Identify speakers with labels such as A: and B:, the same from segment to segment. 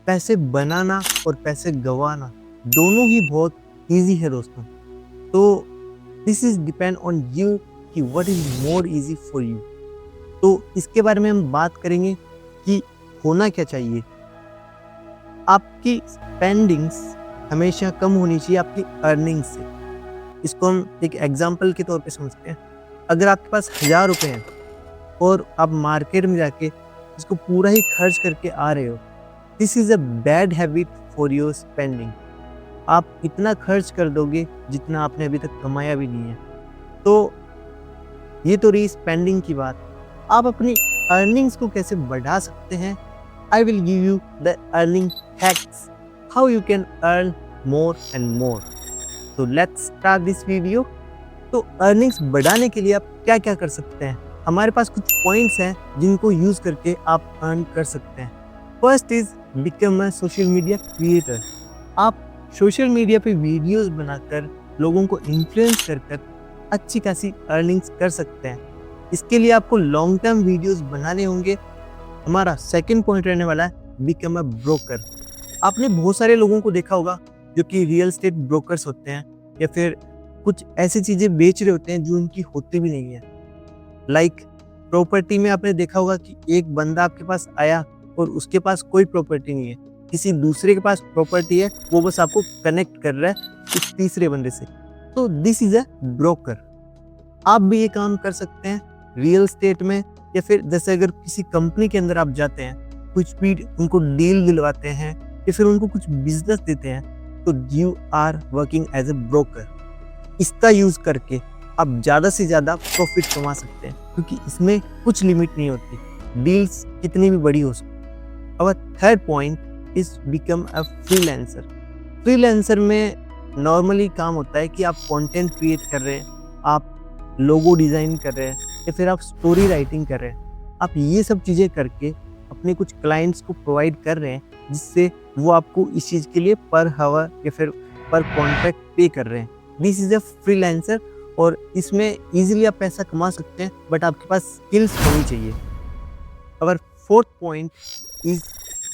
A: पैसे बनाना और पैसे गंवाना दोनों ही बहुत ईज़ी है दोस्तों। तो this is depend on you कि what is more easy for you. तो इसके बारे में हम बात करेंगे कि होना क्या चाहिए। आपकी स्पेंडिंग्स हमेशा कम होनी चाहिए आपकी अर्निंग से। इसको हम एक एग्जांपल के तौर पे समझते हैं। अगर आपके पास 1000 रुपए हैं और आप मार्केट में जाके इसको पूरा ही खर्च करके आ रहे हो, this is a bad habit for your spending. आप इतना खर्च कर दोगे जितना आपने अभी तक कमाया भी नहीं है। तो ये तो रही स्पेंडिंग की बात। आप अपनी अर्निंग्स को कैसे बढ़ा सकते हैं? I will give you the earning hacks, how you can earn more and more. तो लेट्स स्टार्ट दिस वीडियो। तो अर्निंग्स बढ़ाने के लिए आप क्या क्या कर सकते हैं? हमारे पास कुछ पॉइंट्स हैं जिनको यूज करके आप अर्न कर सकते हैं। First is become a social media creator. आप सोशल मीडिया पे वीडियोस बनाकर लोगों को इन्फ्लुएंस कर अच्छी खासी अर्निंग्स कर सकते हैं। इसके लिए आपको लॉन्ग टर्म वीडियोस बनाने होंगे। हमारा सेकंड पॉइंट रहने वाला है बिकम अ ब्रोकर। आपने बहुत सारे लोगों को देखा होगा जो कि रियल एस्टेट ब्रोकर्स होते हैं या फिर कुछ ऐसी चीज़ें बेच रहे होते हैं जो उनकी होती भी नहीं है। लाइक प्रॉपर्टी में आपने देखा होगा कि एक बंदा आपके पास आया और उसके पास कोई प्रॉपर्टी नहीं है, किसी दूसरे के पास प्रॉपर्टी है, वो बस आपको कनेक्ट कर रहा है उस तीसरे बंदे से। तो दिस इज अ ब्रोकर। आप भी ये काम कर सकते हैं रियल एस्टेट में, या फिर जैसे अगर किसी कंपनी के अंदर आप जाते हैं, कुछ भी उनको डील दिलवाते हैं या फिर उनको कुछ बिजनेस देते हैं, तो you are working as a broker. इसका यूज करके आप ज़्यादा से ज़्यादा प्रॉफिट कमा सकते हैं क्योंकि इसमें कुछ लिमिट नहीं होती, डील्स कितनी भी बड़ी हो सकती। और third point is become a freelancer. Freelancer में नॉर्मली काम होता है कि आप कंटेंट क्रिएट कर रहे हैं, आप लोगो डिज़ाइन कर रहे हैं या फिर आप स्टोरी राइटिंग कर रहे हैं। आप ये सब चीज़ें करके अपने कुछ क्लाइंट्स को प्रोवाइड कर रहे हैं, जिससे वो आपको इस चीज़ के लिए पर हावर या फिर पर कॉन्ट्रैक्ट पे कर रहे हैं। दिस इज़ अ फ्रीलांसर और इसमें इजीली आप पैसा कमा सकते हैं, बट आपके पास स्किल्स होनी चाहिए। और fourth point is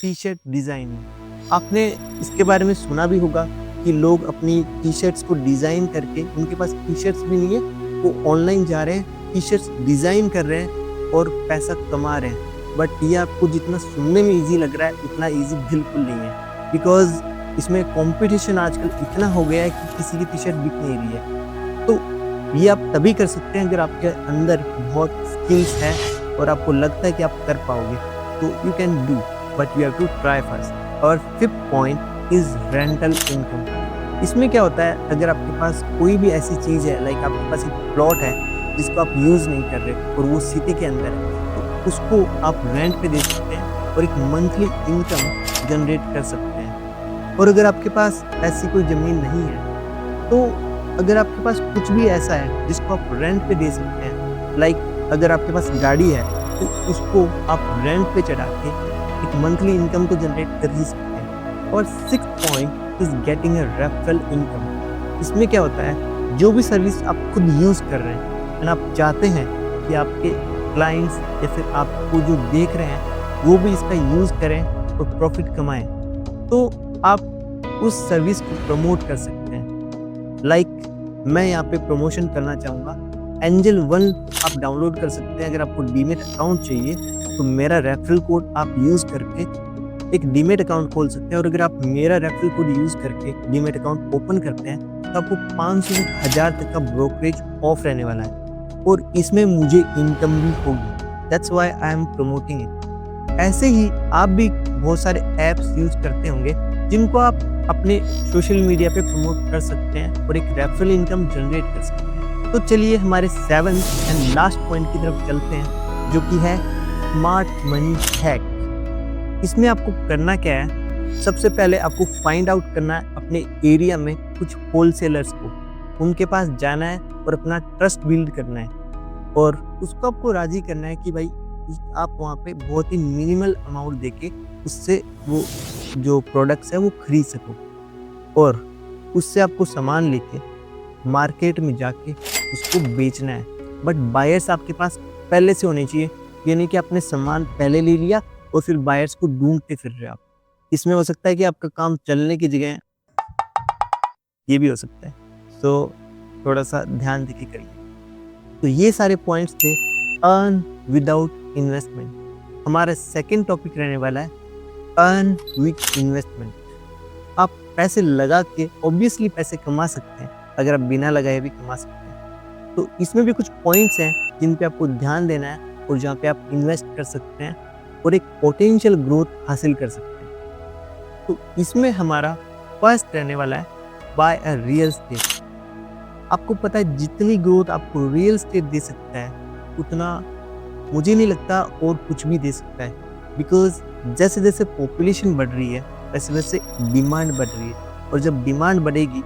A: T shirt designing. आपने इसके बारे में सुना भी होगा कि लोग अपनी टी शर्ट्स को डिज़ाइन करके, उनके पास टी शर्ट्स भी नहीं है, वो ऑनलाइन जा रहे हैं, टी शर्ट्स डिज़ाइन कर रहे हैं और पैसा कमा रहे हैं। बट ये आपको जितना सुनने में ईजी लग रहा है उतना ईजी बिल्कुल नहीं है, बिकॉज इसमें कंपटीशन आजकल इतना हो गया है कि किसी की टी शर्ट बिक नहीं रही है। तो ये आप तभी कर सकते हैं अगर आपके अंदर बहुत स्किल्स है और आपको लगता है कि आप कर पाओगे, तो you can do, but you have to try first. और fifth point is rental income. इसमें क्या होता है, अगर आपके पास कोई भी ऐसी चीज़ है, लाइक आपके पास एक प्लॉट है जिसको आप यूज़ नहीं कर रहे और वो सिटी के अंदर है, तो उसको आप रेंट पे दे सकते हैं और एक मंथली इनकम जनरेट कर सकते हैं। और अगर आपके पास ऐसी कोई ज़मीन नहीं है, तो अगर आपके पास कुछ भी ऐसा है जिसको आप रेंट पे दे सकते हैं, लाइक अगर आपके पास गाड़ी है तो उसको आप रेंट पे चढ़ा के एक मंथली इनकम तो जनरेट कर ही सकते हैं। और sixth point is getting a referral income. इसमें क्या होता है, जो भी सर्विस आप खुद यूज़ कर रहे हैं और आप चाहते हैं कि आपके क्लाइंट्स या फिर आपको जो देख रहे हैं वो भी इसका यूज़ करें और प्रॉफिट कमाएं, तो आप उस सर्विस को प्रमोट कर सकते हैं। लाइक मैं यहाँ पे प्रमोशन करना चाहूँगा, एंजल 1 आप डाउनलोड कर सकते हैं। अगर आपको डीमेट अकाउंट चाहिए तो मेरा रेफरल कोड आप यूज़ करके एक डीमेट अकाउंट खोल सकते हैं। और अगर आप मेरा रेफरल कोड यूज़ करके डीमेट अकाउंट ओपन करते हैं तो आपको 500 से 1000 तक का ब्रोकरेज ऑफ रहने वाला है और इसमें मुझे इनकम भी होगी। That's why I am promoting it. ऐसे ही आप भी बहुत सारे ऐप्स यूज़ करते होंगे जिनको आप अपने सोशल मीडिया पे प्रमोट कर सकते हैं और एक रेफरल इनकम जनरेट कर सकते हैं। तो चलिए हमारे 7th एंड लास्ट पॉइंट की तरफ चलते हैं, जो कि है स्मार्ट मनी हैक। इसमें आपको करना क्या है, सबसे पहले आपको फाइंड आउट करना है अपने एरिया में कुछ होलसेलर्स को, उनके पास जाना है और अपना ट्रस्ट बिल्ड करना है और उसको आपको राज़ी करना है कि भाई आप वहाँ पे बहुत ही मिनिमल अमाउंट देके उससे वो जो प्रोडक्ट्स है वो खरीद सको और उससे आपको सामान लेके मार्केट में जाके उसको बेचना है। बट बायर्स आपके पास पहले से होने चाहिए, यानी कि आपने सामान पहले ले लिया और फिर बायर्स को ढूंढते फिर रहे आप। इसमें हो सकता है कि आपका काम चलने की जगह ये भी हो सकता है। तो थोड़ा सा ध्यान देके करिए। तो ये सारे पॉइंट्स थे अर्न विदाउट इन्वेस्टमेंट। हमारा सेकंड टॉपिक रहने वाला है अर्न विथ इन्वेस्टमेंट। आप पैसे लगा के ऑब्वियसली पैसे कमा सकते हैं, अगर आप बिना लगाए भी कमा सकते हैं। तो इसमें भी कुछ पॉइंट्स हैं जिन पे आपको ध्यान देना है और जहाँ पे आप इन्वेस्ट कर सकते हैं और एक पोटेंशियल ग्रोथ हासिल कर सकते हैं। तो इसमें हमारा फर्स्ट रहने वाला है बाय अ रियल स्टेट। आपको पता है जितनी ग्रोथ आपको रियल स्टेट दे सकता है उतना मुझे नहीं लगता और कुछ भी दे सकता है। बिकॉज जैसे जैसे पॉपुलेशन बढ़ रही है वैसे वैसे डिमांड बढ़ रही है, और जब डिमांड बढ़ेगी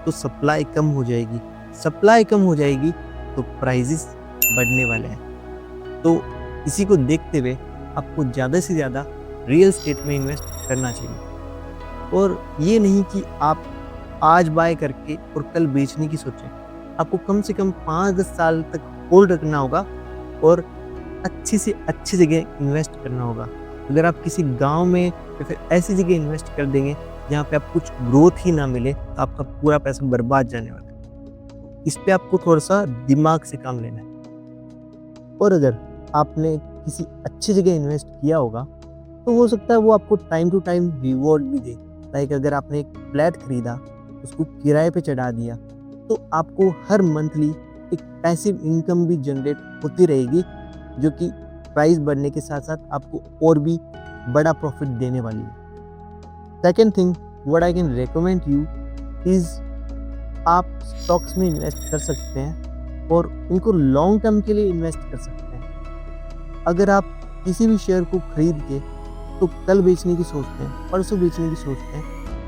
A: तो सप्लाई कम हो जाएगी, सप्लाई कम हो जाएगी तो प्राइजेस बढ़ने वाले हैं। तो इसी को देखते हुए आपको ज़्यादा से ज़्यादा रियल स्टेट में इन्वेस्ट करना चाहिए। और ये नहीं कि आप आज बाय करके और कल बेचने की सोचें। आपको कम से कम 5-10 साल तक होल्ड रखना होगा और अच्छी से अच्छी जगह इन्वेस्ट करना होगा। अगर आप किसी गांव में या फिर ऐसी जगह इन्वेस्ट कर देंगे जहाँ पे आप कुछ ग्रोथ ही ना मिले तो आपका पूरा पैसा बर्बाद जाने वाला है। इस पे आपको थोड़ा सा दिमाग से काम लेना है। और अगर आपने किसी अच्छी जगह इन्वेस्ट किया होगा तो हो सकता है वो आपको टाइम टू टाइम रिवॉर्ड भी दे। लाइक अगर आपने एक फ्लैट खरीदा, उसको किराए पे चढ़ा दिया, तो आपको हर मंथली एक पैसिव इनकम भी जनरेट होती रहेगी, जो कि प्राइस बढ़ने के साथ साथ आपको और भी बड़ा प्रॉफिट देने वाली है। Second thing what I can recommend you is आप स्टॉक्स में इन्वेस्ट कर सकते हैं और उनको लॉन्ग टर्म के लिए इन्वेस्ट कर सकते हैं। अगर आप किसी भी शेयर को खरीद के तो कल बेचने की सोचते हैं, परसों बेचने की सोचते हैं,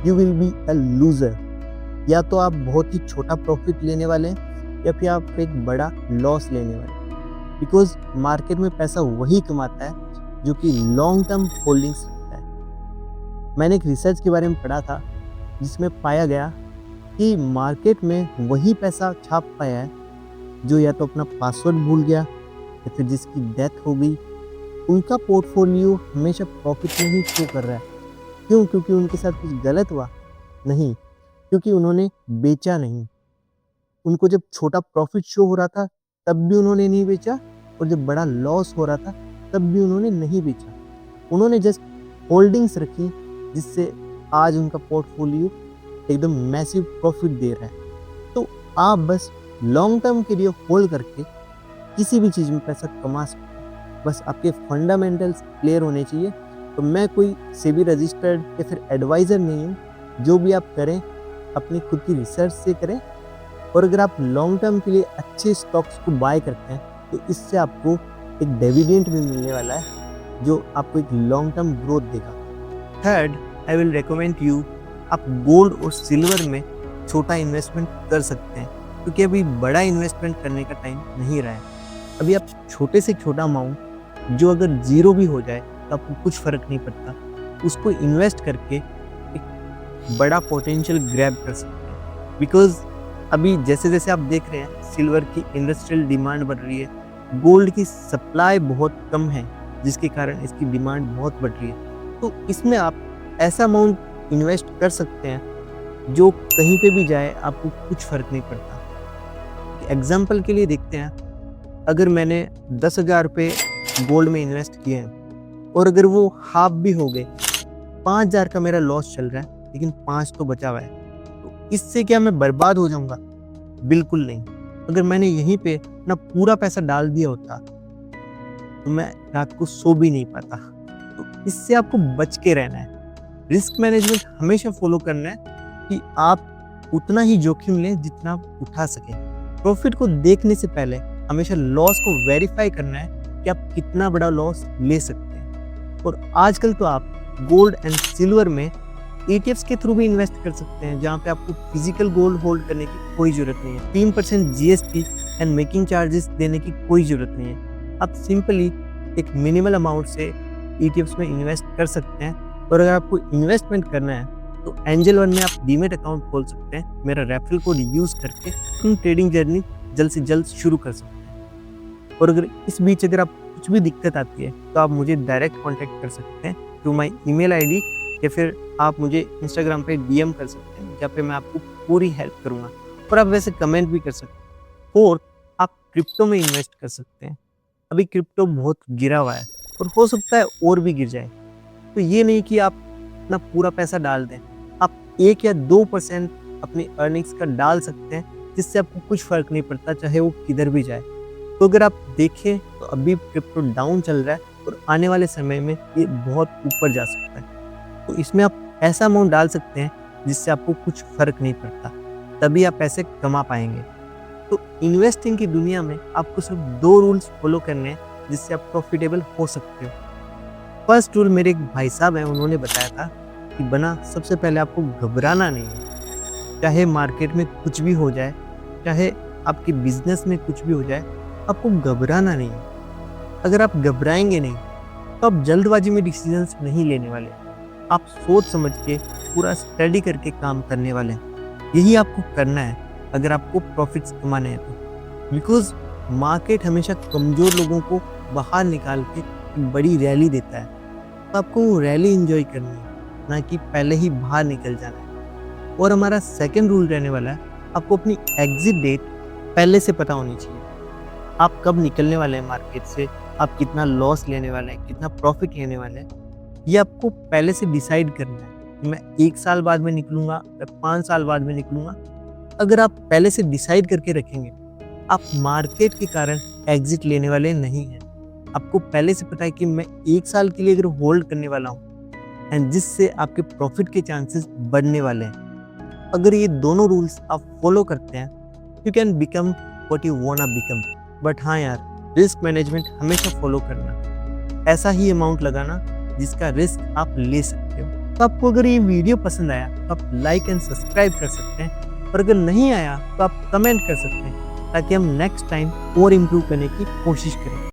A: you will be a loser. या तो आप बहुत ही छोटा प्रॉफिट लेने वाले हैं या फिर आप एक बड़ा लॉस लेने वाले हैं। बिकॉज मार्केट में पैसा वही कमाता है जो कि लॉन्ग टर्म होल्डिंग्स रखता है। मैंने एक रिसर्च के बारे में पढ़ा था जिसमें पाया गया कि मार्केट में वही पैसा छाप पाया है जो या तो अपना पासवर्ड भूल गया या फिर जिसकी डेथ हो गई। उनका पोर्टफोलियो हमेशा प्रॉफिट में ही शो कर रहा है। क्यों? क्योंकि उनके साथ कुछ गलत हुआ? नहीं, क्योंकि उन्होंने बेचा नहीं। उनको जब छोटा प्रॉफिट शो हो रहा था तब भी उन्होंने नहीं बेचा, और जब बड़ा लॉस हो रहा था तब भी उन्होंने नहीं बेचा। उन्होंने जस्ट होल्डिंग्स रखी, जिससे आज उनका पोर्टफोलियो एकदम मैसिव प्रॉफिट दे रहा है। तो आप बस लॉन्ग टर्म के लिए होल्ड करके किसी भी चीज़ में पैसा कमा सकते हैं। बस आपके फंडामेंटल्स क्लियर होने चाहिए। तो मैं कोई सेबी रजिस्टर्ड या फिर एडवाइज़र नहीं हूँ। जो भी आप करें अपनी खुद की रिसर्च से करें, और अगर आप लॉन्ग टर्म के लिए अच्छे स्टॉक्स को बाय करते हैं तो इससे आपको एक डिविडेंड भी मिलने वाला है जो आपको एक लॉन्ग टर्म ग्रोथ देगा। Third, I will recommend you आप गोल्ड और सिल्वर में छोटा इन्वेस्टमेंट कर सकते हैं, क्योंकि अभी बड़ा इन्वेस्टमेंट करने का टाइम नहीं रहा है। अभी आप छोटे से छोटा अमाउंट जो अगर जीरो भी हो जाए तो आपको कुछ फ़र्क नहीं पड़ता, उसको इन्वेस्ट करके एक बड़ा पोटेंशियल ग्रैब कर सकते हैं। बिकॉज अभी जैसे जैसे आप देख रहे हैं सिल्वर की इंडस्ट्रियल डिमांड बढ़ रही है, गोल्ड की सप्लाई बहुत कम है, जिसके कारण इसकी डिमांड बहुत बढ़ रही है। तो इसमें आप ऐसा अमाउंट इन्वेस्ट कर सकते हैं जो कहीं पे भी जाए आपको कुछ फ़र्क नहीं पड़ता। एग्जाम्पल के लिए देखते हैं, अगर मैंने 10,000 रुपये गोल्ड में इन्वेस्ट किए हैं और अगर वो हाफ भी हो गए, 5,000 का मेरा लॉस चल रहा है लेकिन 5 तो बचा हुआ है, तो इससे क्या मैं बर्बाद हो जाऊंगा? बिल्कुल नहीं। अगर मैंने यहीं पे अपना पूरा पैसा डाल दिया होता तो मैं रात को सो भी नहीं पाता। तो इससे आपको बच के रहना है। रिस्क मैनेजमेंट हमेशा फॉलो करना है कि आप उतना ही जोखिम लें जितना आप उठा सकें। प्रॉफिट को देखने से पहले हमेशा लॉस को वेरीफाई करना है कि आप कितना बड़ा लॉस ले सकते हैं। और आजकल तो आप गोल्ड एंड सिल्वर में ETFs के थ्रू भी इन्वेस्ट कर सकते हैं, जहाँ पे आपको फिजिकल गोल्ड होल्ड करने की कोई ज़रूरत नहीं है। 3% GST एंड मेकिंग चार्जेस देने की कोई ज़रूरत नहीं है। आप सिंपली एक मिनिमल अमाउंट से ETFs में इन्वेस्ट कर सकते हैं। और अगर आपको इन्वेस्टमेंट करना है तो एंजल वन में आप डीमेट अकाउंट खोल सकते हैं। मेरा रेफरल कोड यूज़ करके अपनी ट्रेडिंग जर्नी जल्द से जल्द शुरू कर सकते हैं। और अगर इस बीच अगर आप कुछ भी दिक्कत आती है तो आप मुझे डायरेक्ट कॉन्टैक्ट कर सकते हैं थ्रू माई email ID या फिर आप मुझे इंस्टाग्राम पे डीएम कर सकते हैं, जहाँ पे मैं आपको पूरी हेल्प करूँगा। और आप वैसे कमेंट भी कर सकते हैं। फोर्थ, आप क्रिप्टो में इन्वेस्ट कर सकते हैं। अभी क्रिप्टो बहुत गिरा हुआ है और हो सकता है और भी गिर जाए। तो ये नहीं कि आप अपना पूरा पैसा डाल दें, आप 1 या 2% अपनी अर्निंग्स का डाल सकते हैं, जिससे आपको कुछ फ़र्क नहीं पड़ता, चाहे वो किधर भी जाए। तो अगर आप देखें तो अभी क्रिप्टो डाउन चल रहा है और आने वाले समय में ये बहुत ऊपर जा सकता है। तो इसमें आप ऐसा अमाउंट डाल सकते हैं जिससे आपको कुछ फ़र्क नहीं पड़ता, तभी आप पैसे कमा पाएंगे। तो इन्वेस्टिंग की दुनिया में आपको सिर्फ 2 रूल्स फॉलो करने हैं, जिससे आप प्रॉफिटेबल हो सकते हो। फर्स्ट रूल मेरे एक भाई साहब हैं, उन्होंने बताया था कि बना सबसे पहले आपको घबराना नहीं है। चाहे मार्केट में कुछ भी हो जाए, चाहे आपके बिजनेस में कुछ भी हो जाए, आपको घबराना नहीं है। अगर आप घबराएंगे नहीं तो आप जल्दबाजी में डिसीजंस नहीं लेने वाले, आप सोच समझ के पूरा स्टडी करके काम करने वाले हैं। यही आपको करना है अगर आपको प्रॉफिट्स कमाने हैं तो। बिकॉज मार्केट हमेशा कमज़ोर लोगों को बाहर निकाल के एक बड़ी रैली देता है, तो आपको वो रैली एंजॉय करनी है, ना कि पहले ही बाहर निकल जाना है। और हमारा सेकंड रूल रहने वाला है, आपको अपनी एग्जिट डेट पहले से पता होनी चाहिए। आप कब निकलने वाले हैं मार्केट से, आप कितना लॉस लेने वाले हैं, कितना प्रॉफिट लेने वाले हैं, ये आपको पहले से डिसाइड करना है कि मैं 1 साल बाद में निकलूँगा, मैं 5 साल बाद में निकलूँगा। अगर आप पहले से डिसाइड करके रखेंगे, आप मार्केट के कारण एग्जिट लेने वाले नहीं हैं। आपको पहले से पता है कि मैं 1 साल के लिए अगर होल्ड करने वाला हूँ, एंड जिससे आपके प्रॉफिट के चांसेस बढ़ने वाले हैं। अगर ये दोनों रूल्स आप फॉलो करते हैं, you can become what you वांना become. But हाँ यार, रिस्क मैनेजमेंट हमेशा फॉलो करना, ऐसा ही अमाउंट लगाना जिसका रिस्क आप ले सकते हो। तो आपको अगर ये वीडियो पसंद आया तो आप लाइक एंड सब्सक्राइब कर सकते हैं, और अगर नहीं आया तो आप कमेंट कर सकते हैं, ताकि हम नेक्स्ट टाइम और इम्प्रूव करने की कोशिश करें।